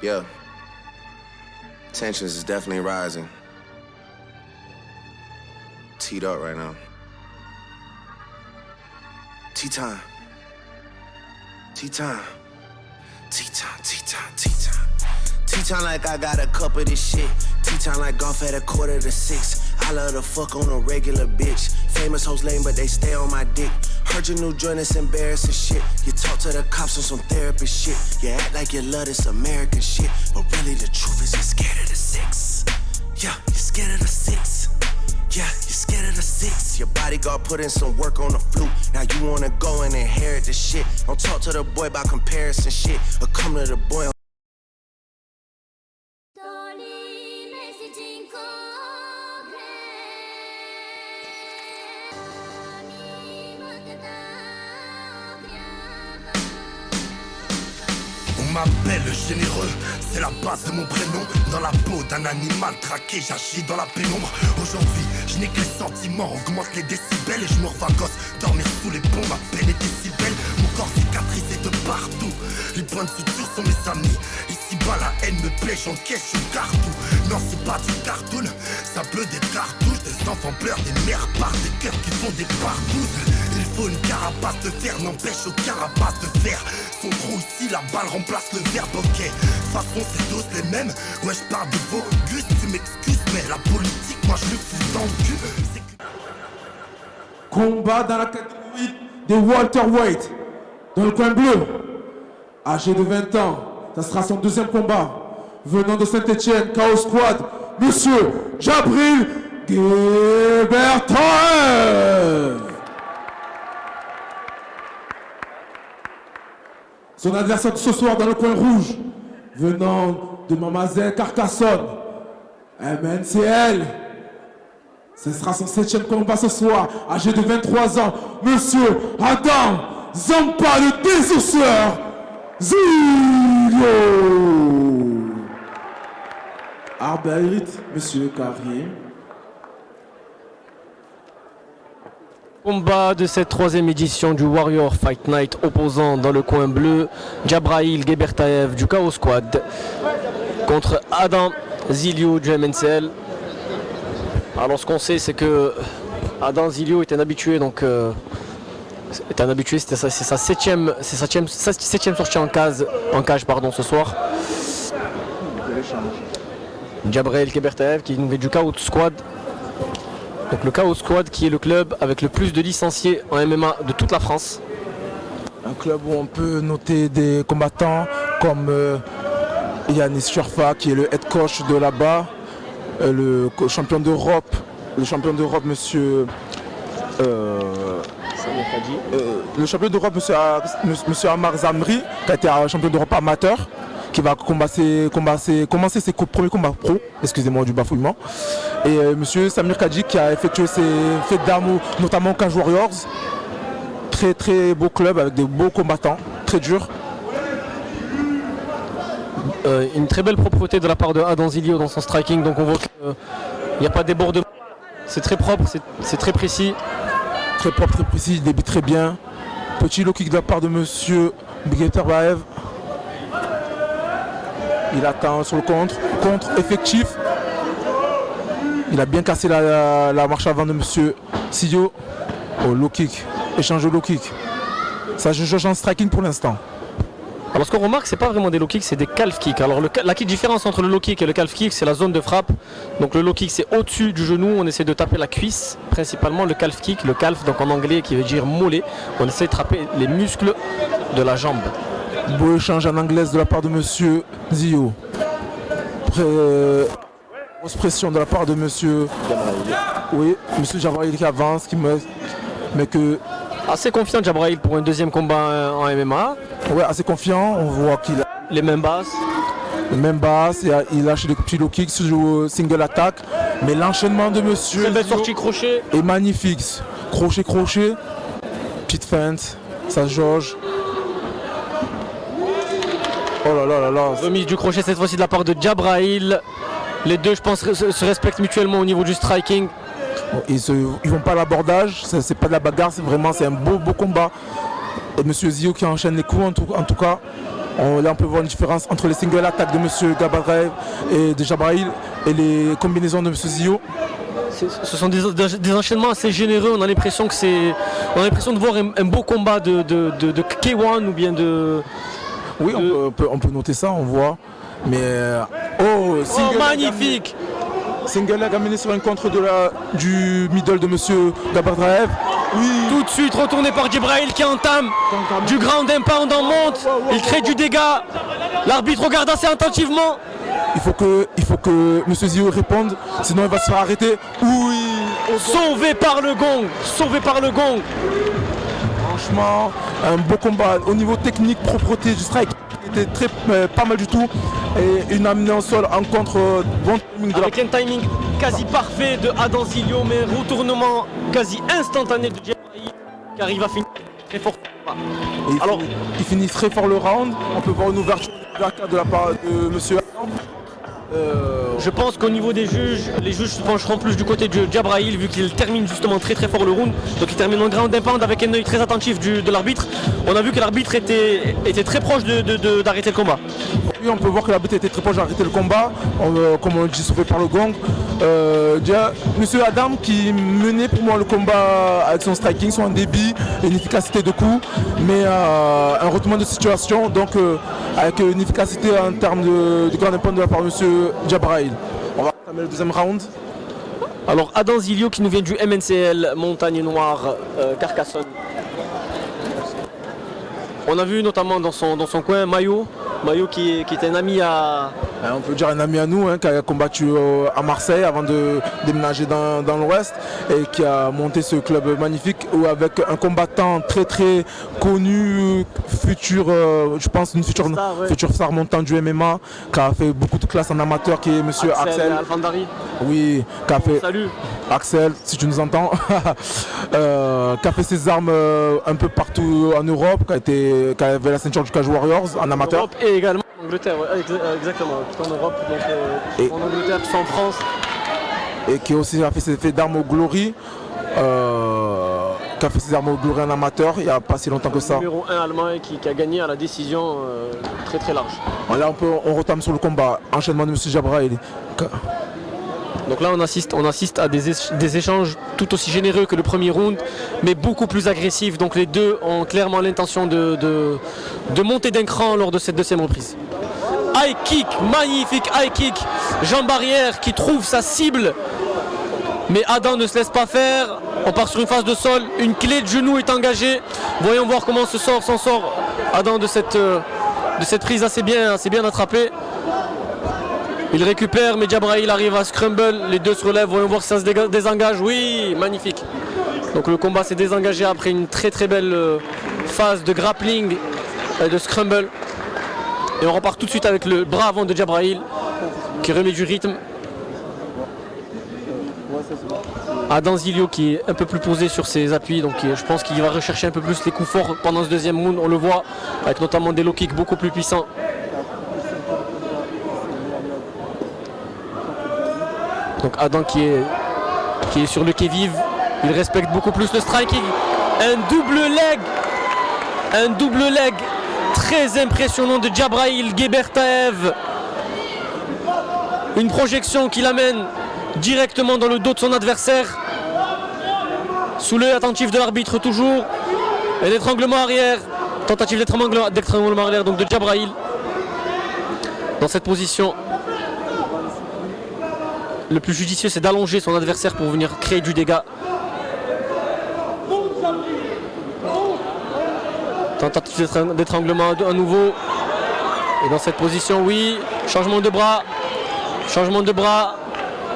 Yeah. Tensions is definitely rising. Teed up right now. Tea time. Tea time. Tea time, tea time, tea time. Tea time like I got a cup of this shit. Tea time like golf at 5:45. I love to fuck on a regular bitch. Famous hoes lame, but they stay on my dick. Heard your new joint, it's embarrassing shit. You talk to the cops on some therapist shit. You act like you love this American shit. But really the truth is you're scared of the six. Yeah, you're scared of the six. Yeah, you're scared of the six. Your bodyguard put in some work on the flute. Now you wanna go and inherit the shit. Don't talk to the boy about comparison shit. Or come to the boy. On m'appelle le généreux, c'est la base de mon prénom. Dans la peau d'un animal traqué, j'agis dans la pénombre. Aujourd'hui, je n'ai que les sentiments, augmente les décibels. Et je me revois gosse, dormir sous les bombes, à peine et décibels. Mon corps cicatrisé de partout, les points de suture sont mes amis. Ici-bas la haine me plaît, j'encaisse, je garde tout. Non c'est pas du cartoon, ça pleut des cartouches. Des enfants pleurent, des mères partent, des cœurs qui font des pardouzes. Il faut une carapace de fer, n'empêche aucun rapace de fer. Son trou ici, la balle remplace le verbe, ok. De toute façon c'est tous les mêmes. Ouais je parle de vos gus, tu m'excuses, mais la politique moi je le fous dans le cul. Combat dans la catégorie des welterweight. Dans le coin bleu, âgé de 20 ans, ça sera son deuxième combat. Venant de Saint-Etienne, Chaos Squad, Monsieur Jabril Gebertaev. Son adversaire de ce soir dans le coin rouge, venant de Mamazel Carcassonne, MNCL. Ce sera son 7e combat ce soir, âgé de 23 ans, Monsieur Adam Zampa, le désosseur Zilio. Arbitre, Monsieur Karim. Combat de cette 3e édition du Warrior Fight Night, opposant dans le coin bleu Jabril Gebertaev du Chaos Squad contre Adam Zilio du MNCL. Alors ce qu'on sait c'est que Adam Zilio est un habitué, donc c'est sa septième sortie en cage ce soir. Jabril Gebertaev qui nous vient du Chaos Squad. Donc le Chaos Squad qui est le club avec le plus de licenciés en MMA de toute la France. Un club où on peut noter des combattants comme Yanis Sherfa qui est le head coach de là-bas, le champion d'Europe, monsieur le champion d'Europe monsieur Amar Zamri qui a été un champion d'Europe amateur, qui va commencer ses premiers combats pro, excusez-moi du bafouillement. Et monsieur Samir Kadji qui a effectué ses fêtes d'armes, notamment au Cage Warriors. Très très beau club avec des beaux combattants, très durs. Une très belle propreté de la part de Adam Zilio dans son striking, donc on voit qu'il n'y a pas de débordement. C'est très propre, c'est très précis. Très propre, très précis, il débite très bien. Petit low kick de la part de monsieur Gebertaev. Il attend sur le contre effectif. Il a bien cassé la marche avant de monsieur Zilio. Oh, low kick, échange de low kick. Ça je juge en striking pour l'instant. Alors ce qu'on remarque, c'est pas vraiment des low kicks, c'est des calf kicks. Alors la différence entre le low kick et le calf kick, c'est la zone de frappe. Donc le low kick c'est au-dessus du genou, on essaie de taper la cuisse, principalement. Le calf kick, le calf donc en anglais qui veut dire mollet, on essaie de taper les muscles de la jambe. Beau échange en anglaise de la part de monsieur Zilio. Grosse pression de la part de monsieur oui, monsieur Jabril qui avance, mais que assez confiant Jabril pour un deuxième combat en MMA. Ouais, assez confiant, on voit qu'il a les mains basses. Il lâche des petits low kicks sur single attack, mais l'enchaînement de monsieur très belle sortie crochet est magnifique. Crochet, petite feinte, ça jauge. Oh là là. Remise du crochet cette fois-ci de la part de Jabril. Les deux je pense se respectent mutuellement au niveau du striking. Ils vont pas à l'abordage, c'est pas de la bagarre, c'est un beau combat. Et monsieur Zilio qui enchaîne les coups en tout cas. Là, on peut voir une différence entre les single attaques de M. Gabadraev et de Jabrail et les combinaisons de M. Zio. Ce sont des enchaînements assez généreux. On a l'impression de voir un beau combat de K1 ou bien de. Oui, on peut noter ça, on voit. Mais magnifique! Single leg amené sur un contre du middle de M. Gabadraev. Oui. Tout de suite retourné par Jabrail qui entame du ground and pound en monte. Il crée du dégât. L'arbitre regarde assez attentivement. Il faut que M. Zio réponde, sinon il va se faire arrêter. Oui. Sauvé par le gong. Sauvé par le gong. Franchement, un beau combat. Au niveau technique, propreté du strike, était pas mal du tout. Et une amenée en sol en contre, bon timing de avec un timing quasi parfait de Adam Zilio, mais retournement quasi instantané de Jabrail qui arrive à finir très fort. Alors, il finit très fort le round. On peut voir une ouverture de la part de M. Adam. Je pense qu'au niveau des juges, les juges se pencheront plus du côté de Jabrail vu qu'il termine justement très très fort le round. Donc il termine en ground and pound avec un œil très attentif de l'arbitre. On a vu que l'arbitre était très proche d'arrêter le combat. Oui, on peut voir que l'arbitre était très proche d'arrêter le combat, comme on le dit, sauvé par le gong. Monsieur Adam qui menait pour moi le combat avec son striking, son débit, une efficacité de coup, mais un retournement de situation, donc avec une efficacité en termes de ground and pound de la part de monsieur Jabrail. On va entamer le deuxième round. Alors Adam Zilio qui nous vient du MNCL Montagne Noire Carcassonne. On a vu notamment dans son coin Mayo qui est un ami à... On peut dire un ami à nous, qui a combattu à Marseille avant de déménager dans l'Ouest et qui a monté ce club magnifique où avec un combattant très très connu, je pense une future star montant du MMA, qui a fait beaucoup de classes en amateur, qui est monsieur Axel. Alfandari. Oui, qui a fait... Salut Axel, si tu nous entends, qui a fait ses armes un peu partout en Europe, qui avait la ceinture du Cage Warriors en amateur. Europe et également en Angleterre, ouais, exactement. Tout en Europe, donc en Angleterre, tout en France. Et qui aussi a fait ses faits d'armes au Glory, qui a fait ses armes au Glory en amateur il n'y a pas si longtemps que ça. Numéro 1 allemand qui a gagné à la décision très très large. Là on retame sur le combat, enchaînement de M. Jabrail. Donc là on assiste à des échanges tout aussi généreux que le premier round, mais beaucoup plus agressifs. Donc les deux ont clairement l'intention de monter d'un cran lors de cette deuxième reprise. High kick, magnifique high kick. Jean Barrière qui trouve sa cible. Mais Adam ne se laisse pas faire. On part sur une phase de sol. Une clé de genou est engagée. Voyons voir comment s'en sort Adam de cette prise assez bien attrapée. Il récupère, mais Jabrail arrive à scramble. Les deux se relèvent. Voyons voir si ça se désengage. Oui, magnifique. Donc le combat s'est désengagé après une très très belle phase de grappling et de scramble. Et on repart tout de suite avec le bras avant de Jabrail qui remet du rythme. Adam Zilio qui est un peu plus posé sur ses appuis, donc je pense qu'il va rechercher un peu plus les coups forts pendant ce deuxième round. On le voit avec notamment des low kicks beaucoup plus puissants. Donc Adam qui est sur le qui-vive, il respecte beaucoup plus le striking. Un double leg très impressionnant de Jabrail Gebertaev. Une projection qui l'amène directement dans le dos de son adversaire. Sous l'œil attentif de l'arbitre toujours. Et l'étranglement arrière. Tentative d'étranglement arrière donc de Jabrail. Dans cette position, le plus judicieux c'est d'allonger son adversaire pour venir créer du dégât. Tentative d'étranglement à nouveau. Et dans cette position, oui, changement de bras.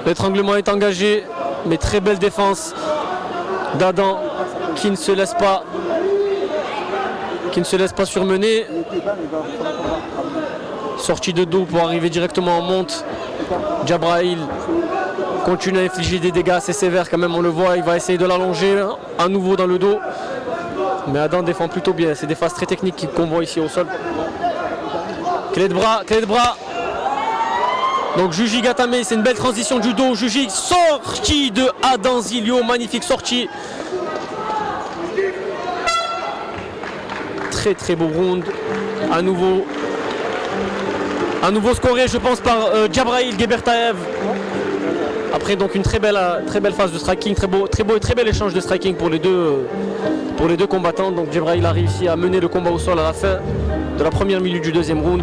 L'étranglement est engagé, mais très belle défense d'Adam qui ne se laisse pas surmener. Sortie de dos pour arriver directement en monte. Jabrail continue à infliger des dégâts assez sévères quand même, on le voit, il va essayer de l'allonger à nouveau dans le dos. Mais Adam défend plutôt bien, c'est des phases très techniques qu'on voit ici au sol. Clé de bras. Donc Juji Gatame, c'est une belle transition du dos. Juji, sortie de Adam Zilio, magnifique sortie. Très très beau round. À nouveau, À nouveau scoré, je pense, par Djabraïl Gebertaev. Après donc une très belle phase de striking, très beau et très bel échange de striking pour les deux combattants. Donc Djabraïl a réussi à mener le combat au sol à la fin de la première minute du deuxième round.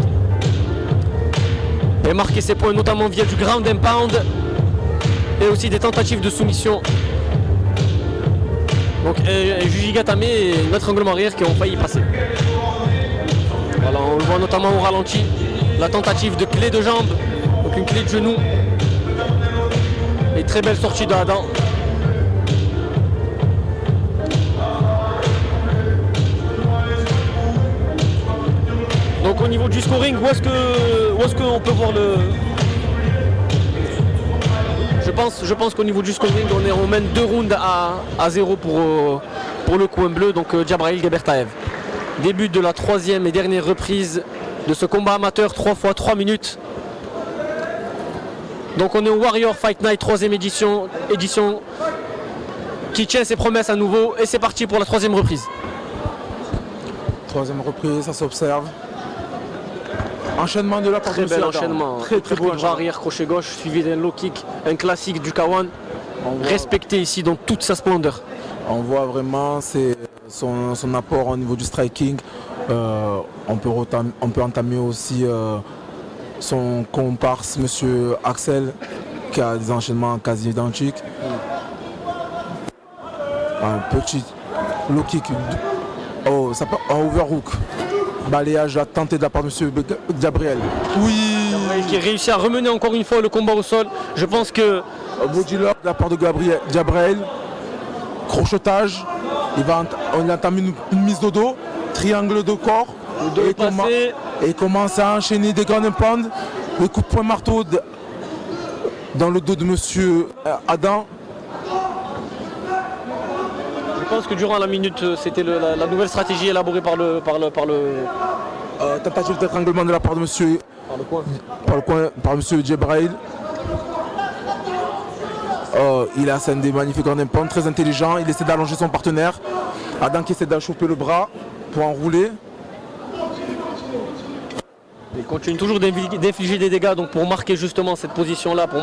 Et marquer ses points notamment via du ground and pound et aussi des tentatives de soumission. Donc Juji Gatame et un étranglement arrière qui ont failli passer. Voilà, on le voit notamment au ralenti, la tentative de clé de jambe, donc une clé de genou. Et très belle sortie de Adam. Donc au niveau du scoring, où est-ce qu'on peut voir le... Je pense qu'au niveau du scoring, on mène 2 rounds à 0 pour le coin bleu, donc Djabraïl Gebertaev. Début de la 3e et dernière reprise de ce combat amateur, 3 fois 3 minutes. Donc on est au Warrior Fight Night 3e édition qui tient ses promesses à nouveau et c'est parti pour la 3e reprise. 3e reprise, ça s'observe. Enchaînement de la part de Très bel Adam. enchaînement. Très beau enchaînement. Arrière, crochet gauche, suivi d'un low kick, un classique du Kawan. Respecté ici dans toute sa splendeur. On voit vraiment son apport au niveau du striking. On peut entamer aussi son comparse, monsieur Axel, qui a des enchaînements quasi identiques. Un petit low kick. Oh, ça peut un overhook. Balayage à tenter de la part de monsieur Gabriel. Oui. Qui réussit à remener encore une fois le combat au sol. Je pense que... Body lock de la part de Gabriel. Crochetage. On entame une mise de dos. Triangle de corps. Et commence à enchaîner des grands pound. Le coup de poing marteau dans le dos de monsieur Adam. Je pense que durant la minute, c'était la nouvelle stratégie élaborée par le tentative d'étranglement de la part de monsieur par monsieur Djabraïl. Il a scène des magnifiques en pound, très intelligent. Il essaie d'allonger son partenaire. Adam qui essaie d'achoper le bras pour enrouler. Il continue toujours d'infliger des dégâts donc pour marquer justement cette position-là, pour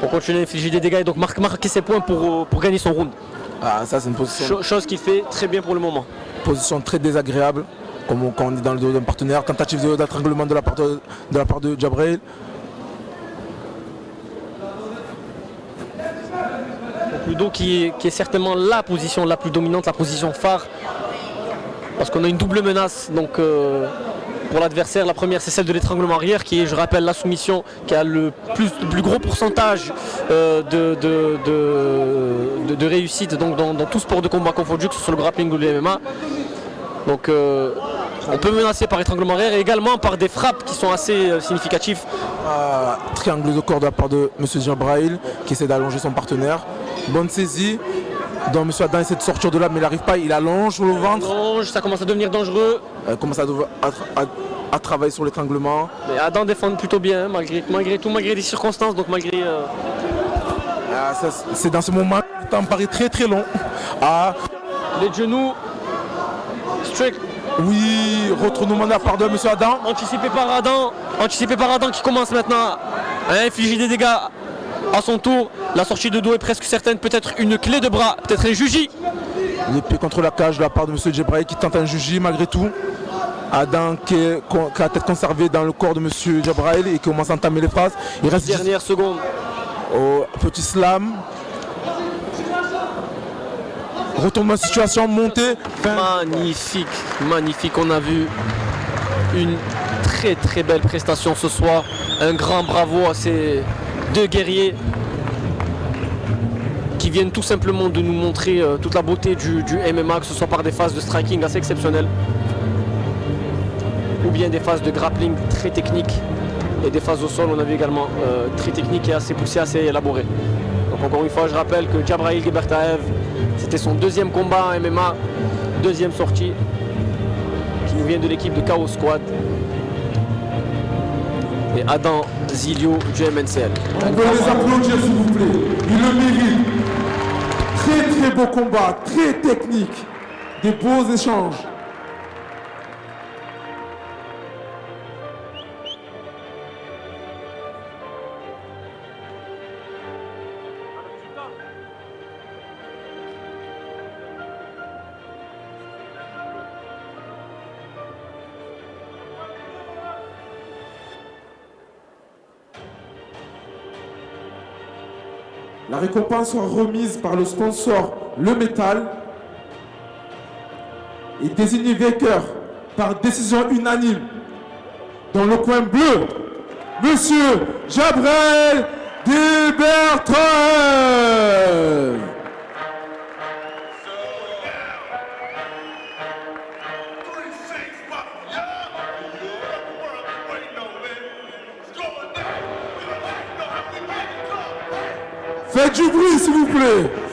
continuer d'infliger des dégâts et donc marquer ses points pour gagner son round. Ah, ça c'est une position. Chose qu'il fait très bien pour le moment. Position très désagréable, comme quand on est dans le dos d'un partenaire. Tentative d'étranglement de la part de Djabraïl. Le dos qui est certainement la position la plus dominante, la position phare. Parce qu'on a une double menace donc, pour l'adversaire. La première c'est celle de l'étranglement arrière qui est, je rappelle, la soumission qui a le plus gros pourcentage de réussite donc, dans tout sport de combat confondu, que ce soit le grappling ou le MMA. Donc on peut menacer par étranglement arrière et également par des frappes qui sont assez significatives. Triangle de corps de la part de M. Djabraïl qui essaie d'allonger son partenaire. Bonne saisie. Donc M. Adam essaie de sortir de là mais il n'arrive pas, il allonge le ventre. Ça commence à devenir dangereux. Il commence à travailler sur l'étranglement. Mais Adam défend plutôt bien malgré tout, malgré les circonstances, donc malgré... c'est dans ce moment, le temps paraît très très long. Les genoux, strict. Oui, retournement de la part de M. Adam. Anticipé par Adam qui commence maintenant à infliger des dégâts à son tour. La sortie de dos est presque certaine, peut-être une clé de bras, peut-être un juji. L'épée contre la cage de la part de M. Djabraïl qui tente un juji malgré tout. Adam qui a la tête conservée dans le corps de M. Djabraïl et qui commence à entamer les phrases. Il reste dernière seconde. Petit slam. Retournement de situation, montée. Magnifique. On a vu une très très belle prestation ce soir. Un grand bravo à ces deux guerriers qui viennent tout simplement de nous montrer toute la beauté du MMA, que ce soit par des phases de striking assez exceptionnelles ou bien des phases de grappling très techniques et des phases au sol, on a vu également très techniques et assez poussées, assez élaborées. Donc encore une fois, je rappelle que Djabraïl Gebertaev, c'était son deuxième combat en MMA, deuxième sortie, qui nous vient de l'équipe de Chaos Squad. Et Adam Zilio du MNCL. On peut les applaudir s'il vous plaît, il le mérite. Très beau combat, très technique, des beaux échanges. La récompense sera remise par le sponsor Le Métal et désigné vainqueur par décision unanime dans le coin bleu, Monsieur Jabrel Gilberto. Faites du bruit, s'il vous plaît.